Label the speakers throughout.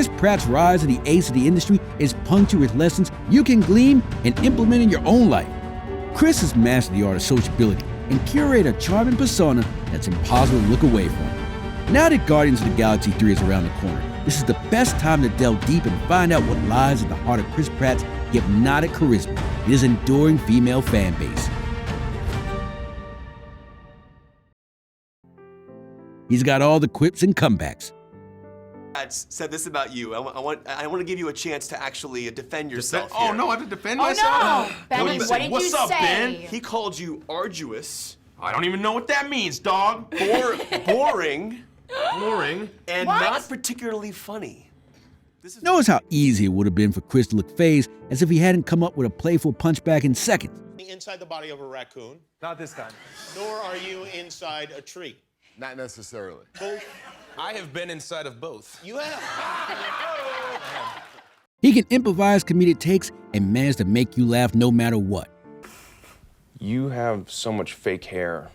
Speaker 1: Chris Pratt's rise to the ace of the industry is punctured with lessons you can glean and implement in your own life. Chris has mastered the art of sociability and curated a charming persona that's impossible to look away from. Now that Guardians of the Galaxy 3 is around the corner, this is the best time to delve deep and find out what lies at the heart of Chris Pratt's hypnotic charisma and his enduring female fan base. He's got all the quips and comebacks.
Speaker 2: Said this about you. I want to give you a chance to actually defend yourself.
Speaker 3: Oh no, I have to defend myself.
Speaker 4: Oh no, Ben, what did you
Speaker 3: What's up,
Speaker 4: say?
Speaker 3: Ben?
Speaker 2: He called you arduous.
Speaker 3: I don't even know what that means, dog.
Speaker 2: Boring,
Speaker 3: Boring.
Speaker 2: and
Speaker 4: What?
Speaker 2: not particularly funny.
Speaker 1: Notice how easy it would have been for Chris to look phased as if he hadn't come up with a playful punchback in seconds.
Speaker 5: Inside the body of a raccoon,
Speaker 6: Not this time.
Speaker 5: nor are you inside a tree.
Speaker 7: Not necessarily.
Speaker 5: Both.
Speaker 3: I have been inside of both.
Speaker 5: You have.
Speaker 1: He can improvise comedic takes and manage to make you laugh no matter what.
Speaker 8: You have so much fake hair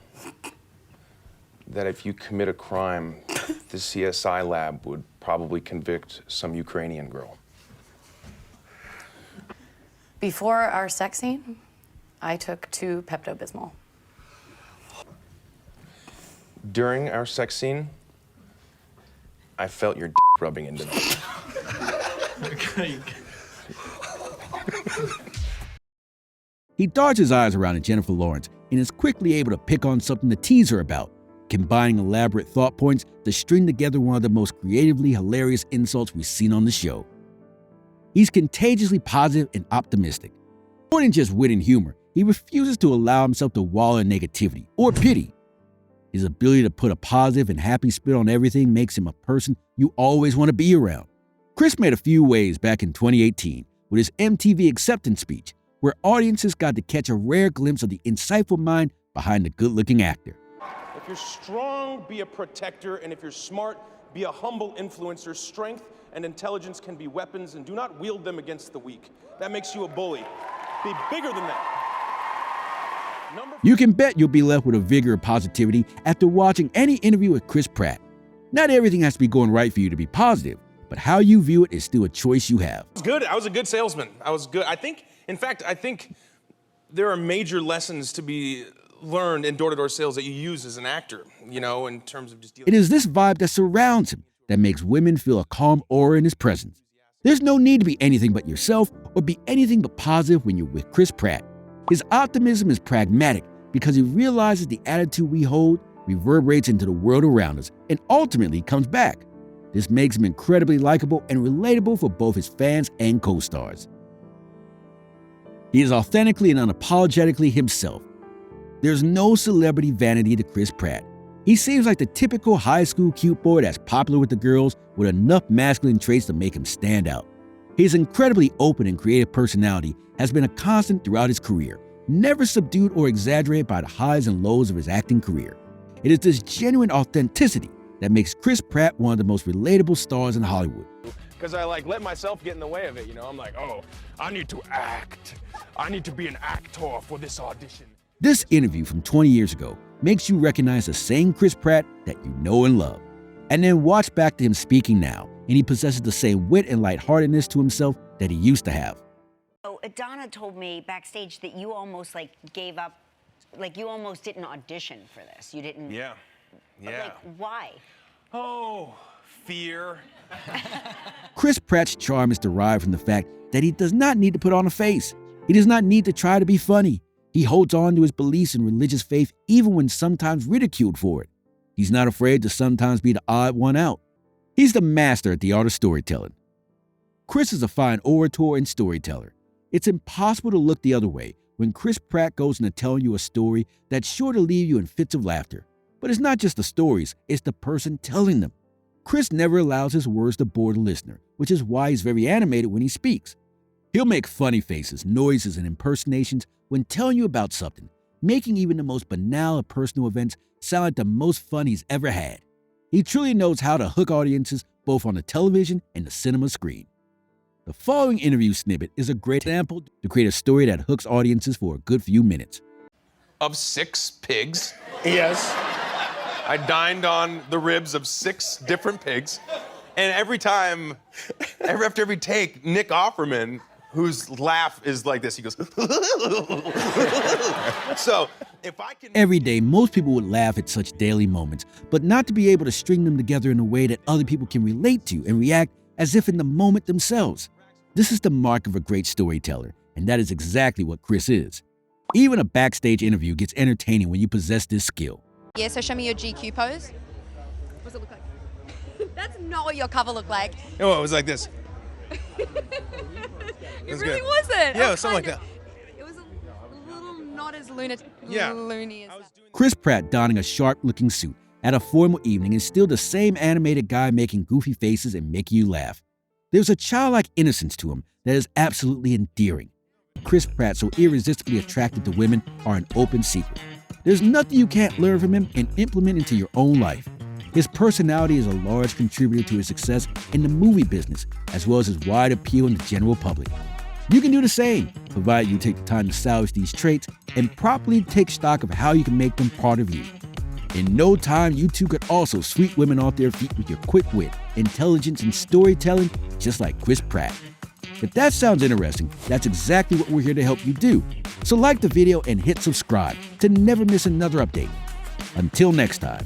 Speaker 8: that if you commit a crime, the CSI lab would probably convict some Ukrainian girl.
Speaker 4: Before our sex scene, I took 2 Pepto-Bismol.
Speaker 8: During our sex scene, I felt your rubbing into me.
Speaker 1: He darts his eyes around at Jennifer Lawrence and is quickly able to pick on something to tease her about, combining elaborate thought points to string together one of the most creatively hilarious insults we've seen on the show. He's contagiously positive and optimistic. More than just wit and humor, he refuses to allow himself to wallow in negativity or pity. His ability to put a positive and happy spin on everything makes him a person you always want to be around. Chris made a few waves back in 2018 with his MTV acceptance speech, where audiences got to catch a rare glimpse of the insightful mind behind the good-looking actor.
Speaker 9: If you're strong, be a protector, and if you're smart, be a humble influencer. Strength and intelligence can be weapons, and do not wield them against the weak. That makes you a bully. Be bigger than that.
Speaker 1: You can bet you'll be left with a vigor of positivity after watching any interview with Chris Pratt. Not everything has to be going right for you to be positive, but how you view it is still a choice you have.
Speaker 9: It was good. I was a good salesman. I was good. I think there are major lessons to be learned in door-to-door sales that you use as an actor, you know, in terms of just dealing.
Speaker 1: It is this vibe that surrounds him that makes women feel a calm aura in his presence. There's no need to be anything but yourself or be anything but positive when you're with Chris Pratt. His optimism is pragmatic because he realizes the attitude we hold reverberates into the world around us and ultimately comes back. This makes him incredibly likable and relatable for both his fans and co-stars. He is authentically and unapologetically himself. There's no celebrity vanity to Chris Pratt. He seems like the typical high school cute boy that's popular with the girls with enough masculine traits to make him stand out. His incredibly open and creative personality has been a constant throughout his career, never subdued or exaggerated by the highs and lows of his acting career. It is this genuine authenticity that makes Chris Pratt one of the most relatable stars in Hollywood.
Speaker 9: Because I let myself get in the way of it, you know. I'm like, oh, I need to act. I need to be an actor for this audition.
Speaker 1: This interview from 20 years ago makes you recognize the same Chris Pratt that you know and love. And then watch back to him speaking now, and he possesses the same wit and lightheartedness to himself that he used to have.
Speaker 10: Oh, Adana told me backstage that you almost gave up, you almost didn't audition for this. You didn't.
Speaker 9: Yeah.
Speaker 10: Why?
Speaker 9: Oh, fear.
Speaker 1: Chris Pratt's charm is derived from the fact that he does not need to put on a face. He does not need to try to be funny. He holds on to his beliefs and religious faith even when sometimes ridiculed for it. He's not afraid to sometimes be the odd one out. He's the master at the art of storytelling. Chris is a fine orator and storyteller. It's impossible to look the other way when Chris Pratt goes into telling you a story that's sure to leave you in fits of laughter. But it's not just the stories, it's the person telling them. Chris never allows his words to bore the listener, which is why he's very animated when he speaks. He'll make funny faces, noises, and impersonations when telling you about something, making even the most banal of personal events sound like the most fun he's ever had. He truly knows how to hook audiences both on the television and the cinema screen. The following interview snippet is a great example to create a story that hooks audiences for a good few minutes.
Speaker 9: Of 6 pigs.
Speaker 5: Yes.
Speaker 9: I dined on the ribs of 6 different pigs.
Speaker 3: And every time, after every take, Nick Offerman, whose laugh is like this, he goes, so if I can...
Speaker 1: Every day, most people would laugh at such daily moments, but not to be able to string them together in a way that other people can relate to and react as if in the moment themselves. This is the mark of a great storyteller, and that is exactly what Chris is. Even a backstage interview gets entertaining when you possess this skill.
Speaker 6: Yeah, so show me your GQ pose. What does it look like? That's not what your cover looked like.
Speaker 3: Oh, it was like this.
Speaker 6: It really wasn't.
Speaker 3: Yeah, something like that.
Speaker 6: It was a little not as loony as that.
Speaker 1: Chris Pratt donning a sharp-looking suit at a formal evening is still the same animated guy making goofy faces and making you laugh. There's a childlike innocence to him that is absolutely endearing. Chris Pratt, so irresistibly attracted to women, are an open secret. There's nothing you can't learn from him and implement into your own life. His personality is a large contributor to his success in the movie business, as well as his wide appeal in the general public. You can do the same, provided you take the time to salvage these traits and properly take stock of how you can make them part of you. In no time, you too could also sweep women off their feet with your quick wit, intelligence, and storytelling, just like Chris Pratt. If that sounds interesting, that's exactly what we're here to help you do. So like the video and hit subscribe to never miss another update. Until next time.